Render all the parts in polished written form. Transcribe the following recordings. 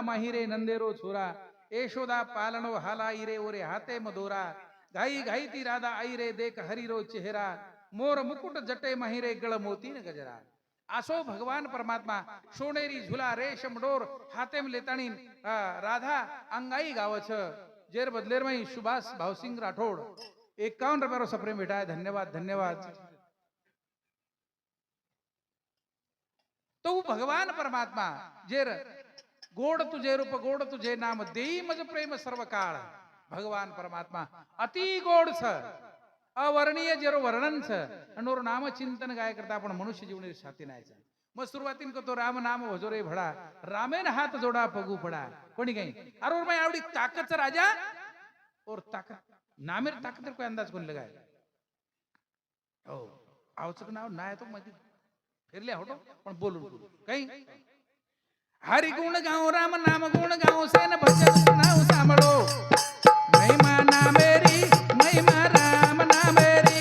माहिरे नंदेरो छोरा यशोदा पालनो हालाई रे ओरे हाते मधोरा घाई घाई ती राधा आई रे देख हरिरो चेहरा मोर मुकुट जटे माहिरे गळ मोती न गजरा आसो भगवान परमात्मा सोनेरी झुला रेशम डोर हातेम लेताणी राधा अंगाई गाव छ जेर बदलेर में सुभाष भावसिंग राठोड 51 रुपये सप्रेम भेटा है धन्यवाद धन्यवाद। तो भगवान परमात्मा जेर गोड तुझे रूप गोड तुझे नाम देई मज प्रेम सर्व काळ भगवान परमात्मा अति गोड छ अवर्णीय जेरो वर्णन छ अनोर नाम चिंतन गाय करता आपण मनुष्य जीवने साथी नायचा मग सुरुवातीन को तो राम नाम भजोरे भडा रामेन हात जोडा पगू पडा कोणी काही अरोर मैं आवडी ताकत राजा और ताकत नामेर ताकत कोई अंदाज कोण लगाय ओ आवचक नाव नाय तो मध्ये फिरले होतो पण बोलून काही हरि गुण गाओ राम नाम गुण गाओ सेन भजन सुनाओ सांभळो महिमा ना मेरी महिमा राम ना मेरी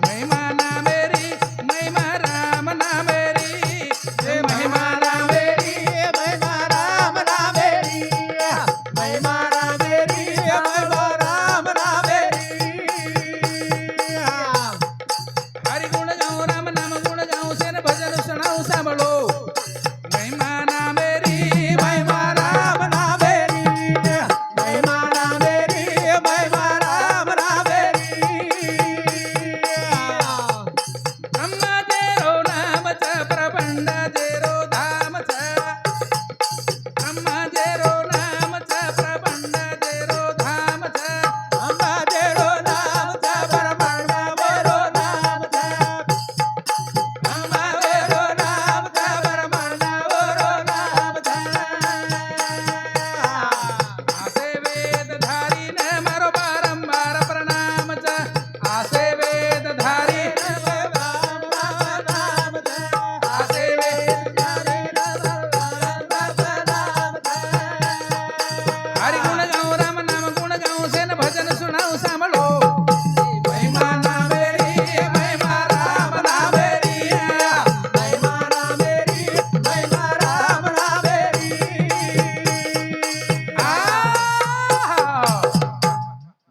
महिमा ना मेरी महिमा राम ना मेरी जय महिमा ना मेरी महिमा राम ना मेरी महिमा ना मेरी महिमा राम ना मेरी हरि गुण गाओ राम नाम गुण गाओ सेन भजन सुनाओ सांभळो महिमा ना मेरी महिमा राम ना मेरी महिमा ना मेरी महिमा राम ना मेरी ब्रह्मा जेरो नाम च प्रबंड जेरो धाम च ब्रह्मा जेरो नाम च प्रबंड जेरो धाम च ब्रह्मा जेरो नाम च प्रबंड जेरो धाम च ब्रह्मा जेरो नाम च प्रबंड जेरो धाम च आसे वेद धारी न मारो बारंबार प्रणाम च आसे वेद धारी न प्रणाम च आसे वेद धारी न प्रणाम च हरि गुण गाओ राम नाम गुण गाओ सेन भजन सुनाओ सांभळो महिमा ना मेरी महिमा राम ना मेरी महिमा ना मेरी महिमा राम ना मेरी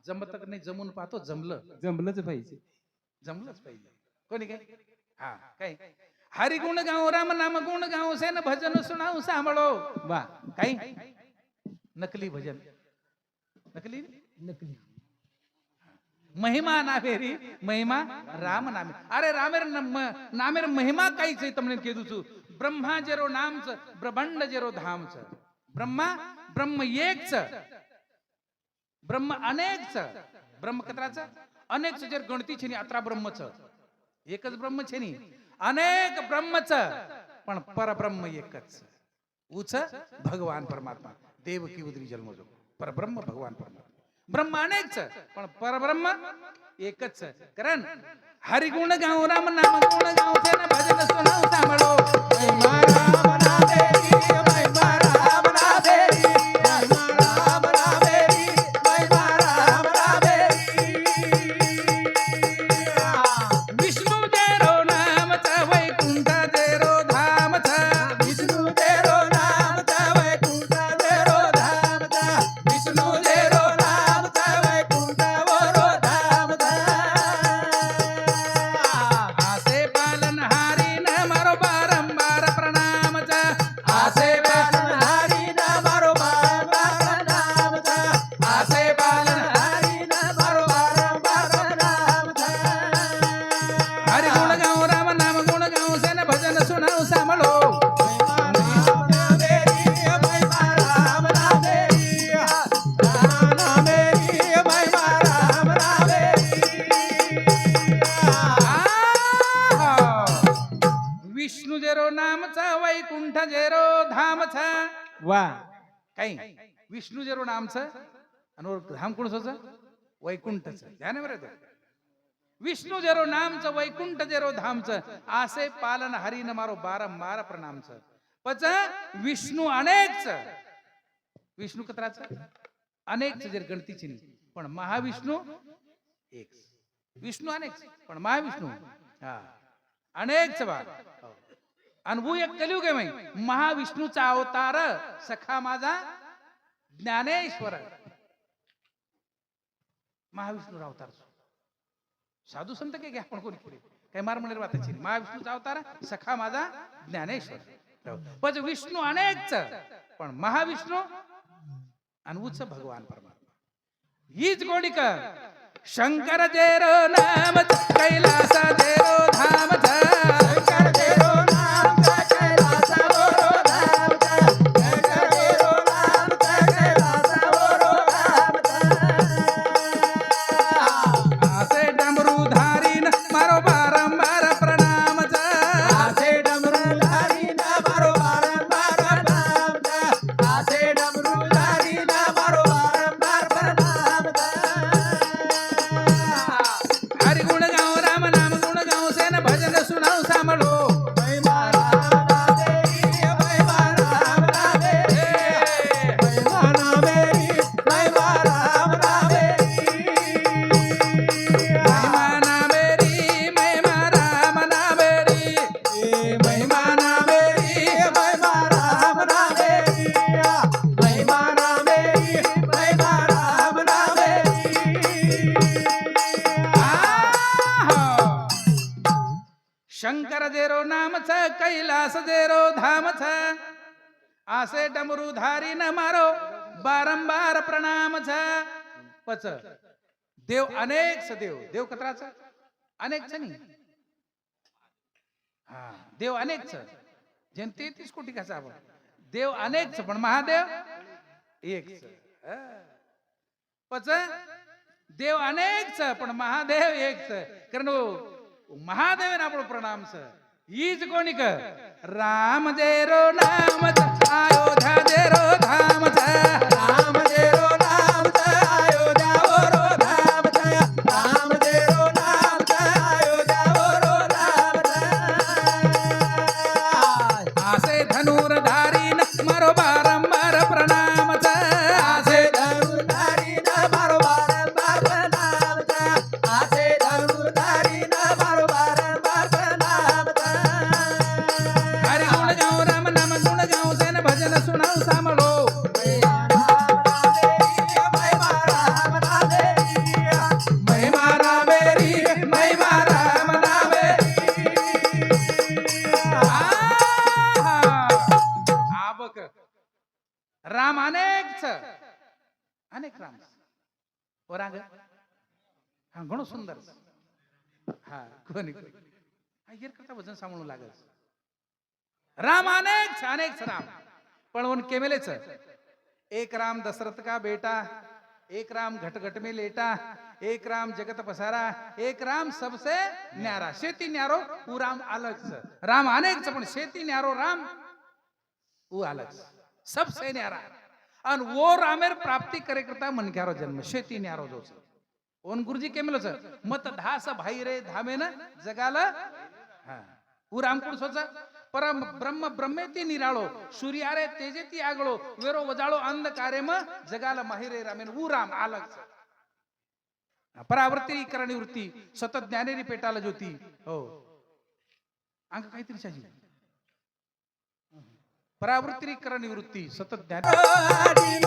जमत नाही जमून पाहतो जमलंच पाहिजे. जमलंच पाहिजे कोणी काय हा काय हरि गुण गाओ राम नाम गुण गाओ सेन भजन सुनाओ सांभळो वा काही नकली भजन नकली नकली महिमा नामेरी महिमा राम नामे अरे रामेर नामेर महिमा काहीच आहे તમને કીધું છું ब्रह्मा जेरो नाम छ ब्रह्मांड जेरो धाम छ ब्रह्मा ब्रह्म एक छ ब्रह्म अनेक छ ब्रह्म कतराच अनेक छ जेर गणती છે ની અતરા બ્રહ્મ छ એક જ બ્રહ્મ છે ની अनेक ब्रह्म छ पण परब्रह्म एक જ छ ऊ छ भगवान परमात्मा देवकी उदरी जन्म जो परब्रह्म भगवान परमात्मा ब्रह्म अनेक छ पण परब्रह्म एक જ छ कारण हरि गुण गाओ राम नाम गुण गाओ सेन भजन सुनाओ सांभळो महिमा राम ना मेरी महिमा राम ना मेरी महिमा राम ना मेरी महिमा राम ना मेरी विष्णु जेरो नाम च वैकुंठ जेरो धाम च विष्णु जेरो नाम च वैकुंठ जेरो धाम च विष्णु जेरो नाम च वैकुंठ जेरो धाम च आसे पालन हारी न मारो बारंबार प्रणाम च आसे पालन हारी न मारो बारंबार प्रणाम च आसे पालन हारी न मारो बारंबार प्रणाम च हरि गुण गाओ राम नाम गुण गाओ सेन भजन सुनाओ सांभळो महिमा ना मेरी महिमा राम ना मेरी राम ना मेरी महिमा राम ना मेरी विष्णु जेरो नाम च वैकुंठ जेरो धाम छ वा काही विष्णु जेरो नाम छ आणि धाम कोण छ वैकुंठ छ ध्यान बरं ते विष्णु जेरो नाम च वैकुंठ जेरो धाम च आसे पालन हरी न मारो बारंबार प्रणाम छ पच विष्णु अनेक छ विष्णु कतराच अनेक छ जेर गणती छी पण महाविष्णु एक विष्णु अनेक छ पण महाविष्णु हा अनेक छ बा आणि वो एक कलियुग आहे महाविष्णूचा अवतार सखा माझा ज्ञानेश्वर महाविष्णू अवतार साधू संत के घ्या पण कोणी पुढे काय मार म्हणेल वाटायची महाविष्णूचा अवतार सखा माझा ज्ञानेश्वर पण विष्णू अनेकच पण महाविष्णू आणि उच्च भगवान परमात्मा हीच गोडिक शंकर जेरो नाम कैलास जेरो धाम शंकर जेरो नाम कैलास जेरो धाम शंकर जेरो नाम कैलास जेरो धाम आसे डमरू धारीन मारो बारंबार प्रणाम आसे डमरू धारीन मारो बारंबार प्रणाम आसे डमरू धारीन मारो बारंबार प्रणाम हरि गुण गाओ राम नाम गुण गाओ सेन भजन सुनाओ सामलो शंकर जेरो नामच कैलास जेरो धामच आसे डमरू धारी न मारो बारंबार प्रणामच पच देव अनेक देव देव कत्राच अनेक नाही हा देव अनेक जेन 33 कोटी कसा आपण देव अनेक पण महादेव एक पच देव अनेक पण महादेव एक कारण महादेव ना आपण प्रणाम हीच कोणिक राम जेरो नाम अयोध्या जेरो धाम राम जेरो नाम अयोध्या वरो धाम राम जेरो नाम अयोध्या वरो धाम आसे धनुर्धारी न मारो बारंबार प्रणाम आसे धनुर्धारी न मारो बारंबार प्रणाम आसे धनुर्धारी न मारो बारंबार प्रणाम हरि गुण गाओ राम नाम गुण गाओ सेन भजन सुनाओ सामलो राम अनेक अनेक राम ओरांग हा घणो सुंदर हा कोणी हीर करता वजन सांभाळून लागल राम अनेक अनेक राम पण उन केमेलेच एक राम दशरथ का बेटा एक राम घट घट में लेटा एक राम जगत पसारा एक राम सबसे न्यारा शेती न्यारो वो राम अलग राम अनेक पण शेती न्यारो राम वो अलग सबसे न्यारा आणि वो रामेर प्राप्ती करे करता मनक्यारो जन्म शेती न्यारो जो ओन गुरुजी केमेलोच मत धास भाई रे धामे न जगाला हा वो राम कोण सोच परम ब्रह्म ब्रह्मेती निराळो सूर्यारे तेजेती आगळो वेरो वजाळो अंधकारे म जगाला माहिरे रामेन वो राम अलग परावृत्ती करणी वृत्ती सतत ज्ञानेरी पेटाला ज्योती हो अंग काहीतरी शाजी परावृत्ती करणी वृत्ती सतत ज्ञान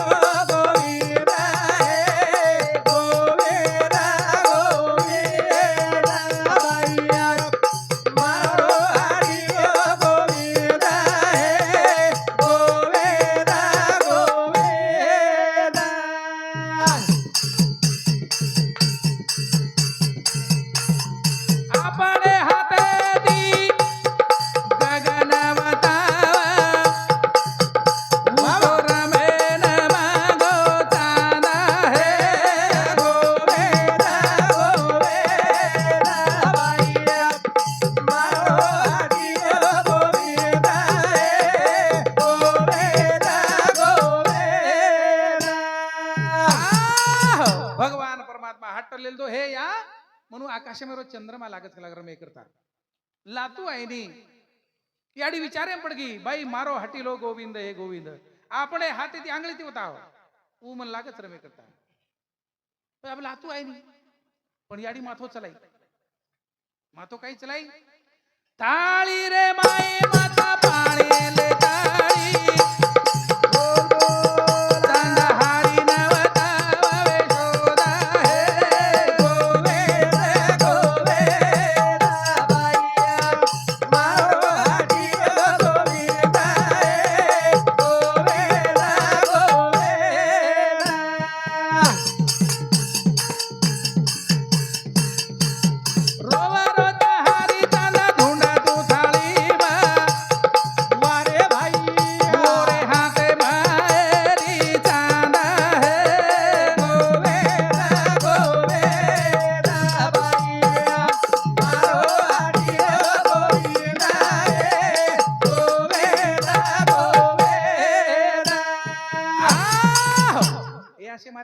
भगवान परमात्मा हट्टलेल तो हे या म्हणून आकाशामेरो चंद्रमा लागत रमे करता लातू आहे नी याडी विचारे पडगी बाई मारो हटिलो गोविंद हे गोविंद आपणे हाती ती आंगली ती होता ऊ मन लागत रमे करता अब लातू आहे नी पण याडी माथो चलाई माथो काही चलाई ताळी रे माई माता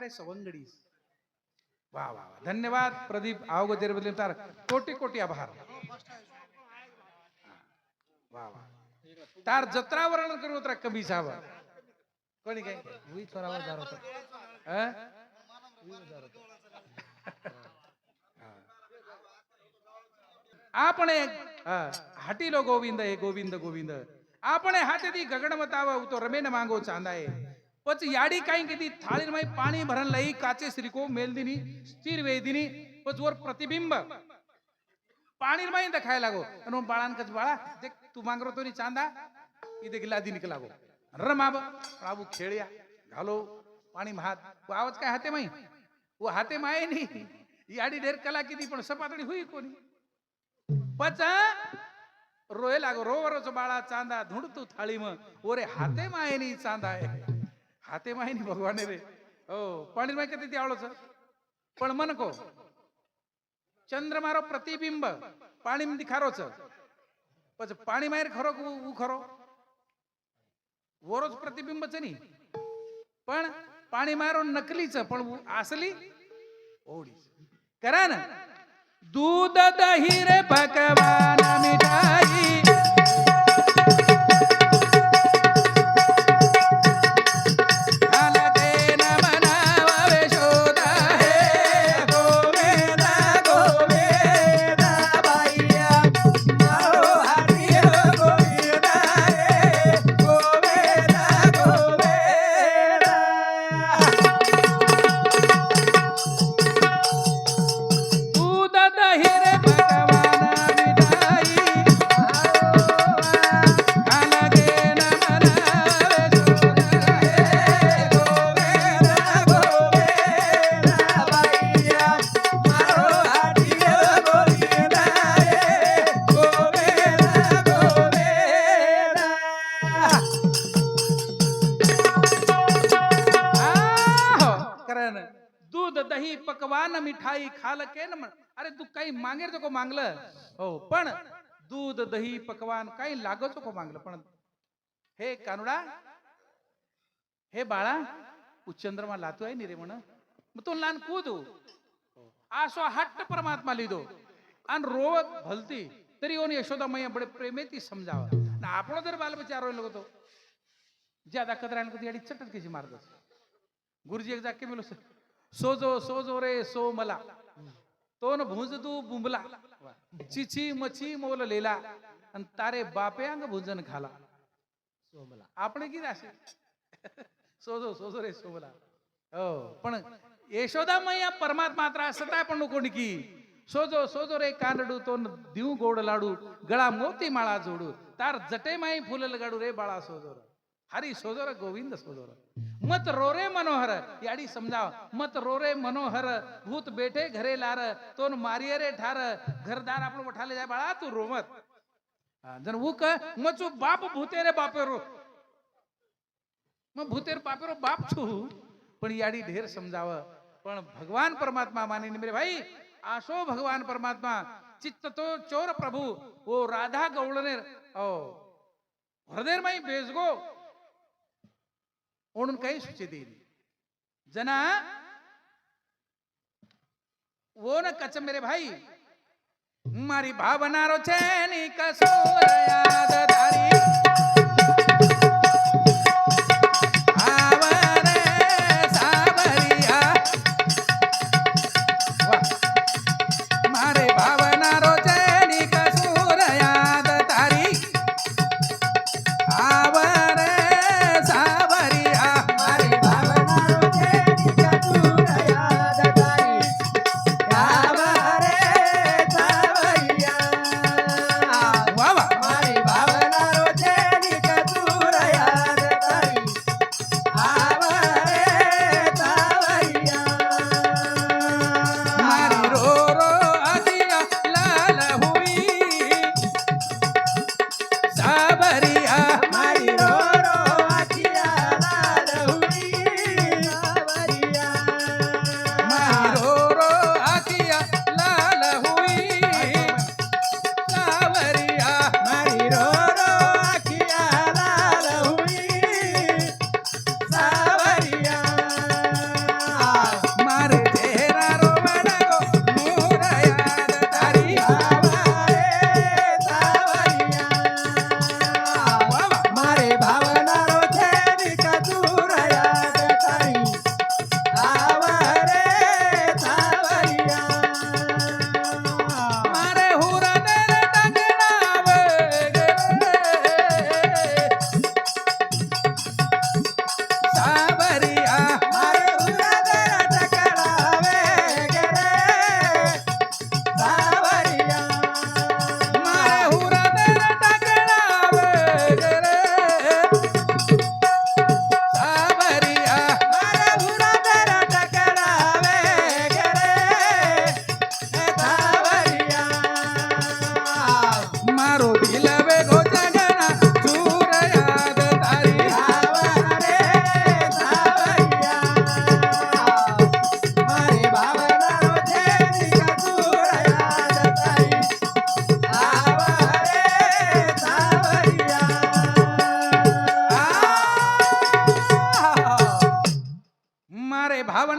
मारे सवंगडी. वा वा वा, धन्यवाद प्रदीप आवगजेर बदले तार कोटी कोटी आभार. वा वा, तार जत्रा वर्णन करू तर कमी साहेब कोणी काय वी थोरावर दार होता. हं? આપણે હાટીલો ગોવિંદ હે ગોવિંદ ગોવિંદ આપણે હાથેથી ગગન મતાવા તો રમે ને માંગો ચાંદાએ પછી યાડી કાઈ કીધી થાળીમાં પાણી ભરન લઈ કાચે શ્રીકો મેલદીની સ્થિર વેદીની પછી ઓર પ્રતિબિંબ પાણીમાં દેખાય લાગો અને બાળાન કચ બાળા દેખ તું માંગરો તો ની ચાંદા ઈ દેખ લાદી નીકળ લાગો રમાબ આબુ ખેળ્યા ઘાલો પાણીમાં હાથ वो आवाज काय हाते माई वो हाते माये नहीं याडी ढेर कला कीधी पण सपातडी हुई कोणी पचा रोए लागो रोवरोच बाळा चांदा धुंडतू थाळी म ओरे हाते माये नहीं चांदा आहे हाते माये नहीं भगवान रे ओ पाणी माय किती आवळो छ पण मन को चंद्रमारो प्रतिबिंब पाणी मध्ये खारो छ પછી પાણી માર ખરો ઉ ખરો વોરોજ પ્રતિબિંબ છે ની પણ પાણી મારો નકલી છે પણ असली ઓડી કરા ને दूध दही रे भगवान मिठाई दूध दही पकवान मिठाई खाल के न अरे तू काही मागेर तो को मागलं हो पण दूध दही पकवान काही लागतो को मागलं पण हे कानुडा हे बाळा उच्चंद्रमा लातो आहे नि रे म्हण मग तो लहान कूदू आसो हट्ट परमात्मा लिदो आणि रोवत भलती तरी ओन यशोदा मैया बडे प्रेमेती समजावा ना आपण जर बाल बच्चा रोय लगतो ज्यादा कदरान कधी याडी चटत कशी मारदस गुरुजी एक जाके मिलो सोजो सोजो रे सो मला तोन भुंजदू बुंबला चिची मची मोल लेला आणि तारे बापे अंग भुंजन खाला सोमला आपण की असे सोजो सोजो रे सोमला हो पण यशोदा मैया परमात्मा त्रास सताय पण कोणी की सोजो सोजो रे कानडू तो दिव गोड लाडू गळा मोती माळा जोडू तार जटे माई फुलल गाडू रे बाळा सोजोर हरी सोजोर गोविंद सोजोर मत रोरे मनोहर याडी समजाव मत रोरे मनोहर भूत बेठे घरे लार तोन मारिये रे ठार घरदार आपण उठाले जाय बाळा तू रोमत जन उक मचू बाप भूते रे बापेरो मग भूतेर बापेरो बाप छू पण याडी ढेर समजाव पण भगवान परमात्मा माने मेरे भाई आशो भगवान परमात्मा चित्त तो चोर प्रभु वो राधा गवळने ओ हृदय माई बेजगो म्हणून काही सूचे देईल जना वो न कच मेरे भाई मारी भावना रो चैनी कसूर याद धारी आवरे सावरिया मारे भावना रो चैनी कसूर याद धारी आवरे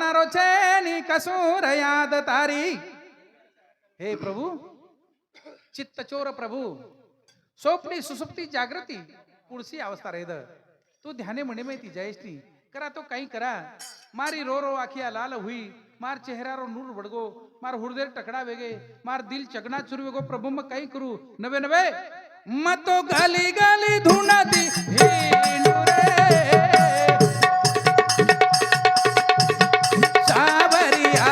આવરનારો છે ની કસૂર યાદ તારી. હે પ્રભુ चित्तचोर प्रभू स्वप्नी सुसुप्ती जागृती पुढची अवस्था रेद तू ध्याने म्हणे माहिती जयश्री करा तो काही करा मारी रो रो आखिया लाल हुई मार चेहरा रो नूर बडगो मार हुरदेर टकड़ा वेगे मार दिल चगना चुर वेगो प्रभु मग काही करू नवे नवे मतो गाली गाली धुनाती हिंडू रे सावरिया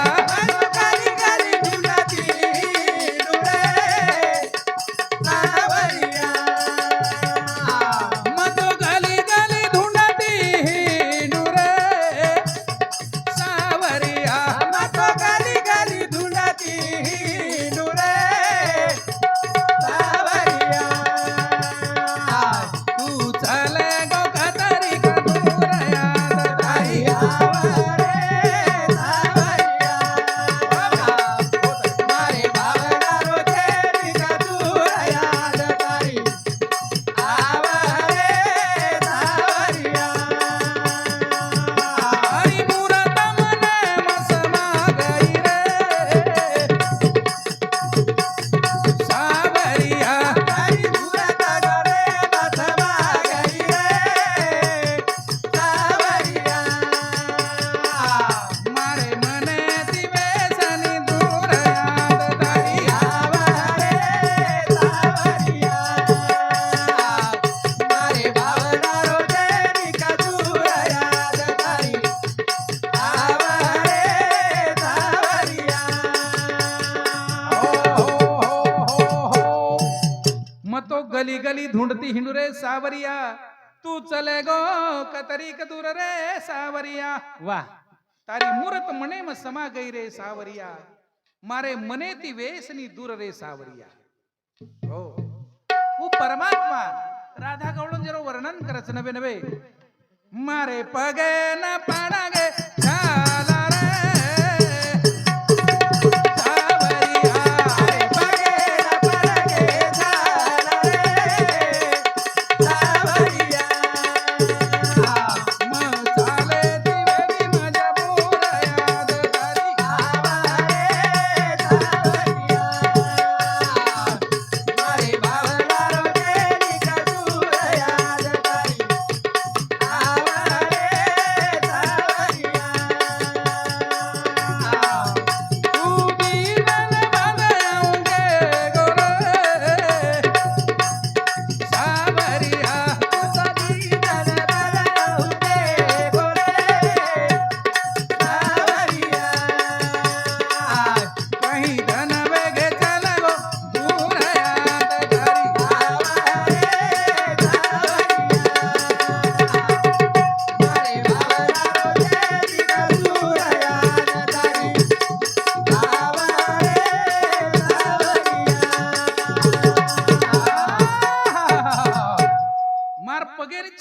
गली गली ढूंढती हिंडू रे सावरिया तू चले गो कतरी दूर रे सावरिया वाह तारी मूरत मने म समा गई रे सावरिया मारे मने ती वेसनी दूर रे सावरिया. हो तू परमात्मा राधा गवळून जरा वर्णन करच नवे नवे मारे पगे न पाडागे झाला रे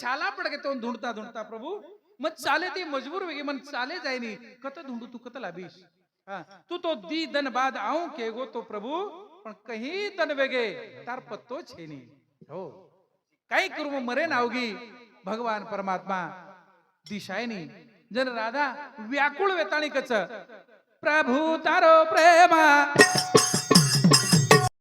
छाला पड़ गए तो ढूंढता ढूंढता प्रभु मत चाले ती मजबूर वेगे मन चाले जायनी कत ढूंढू तू कत लाभीश तू तो दी दन बाद आऊं केगो तो प्रभु पण कहीं दन वेगे तार पत्तो छेनी हो काही करू मग मरे नावगी भगवान परमात्मा दिशायनी जन राधा व्याकुळ वेताळी कच प्रभु तारो प्रेमा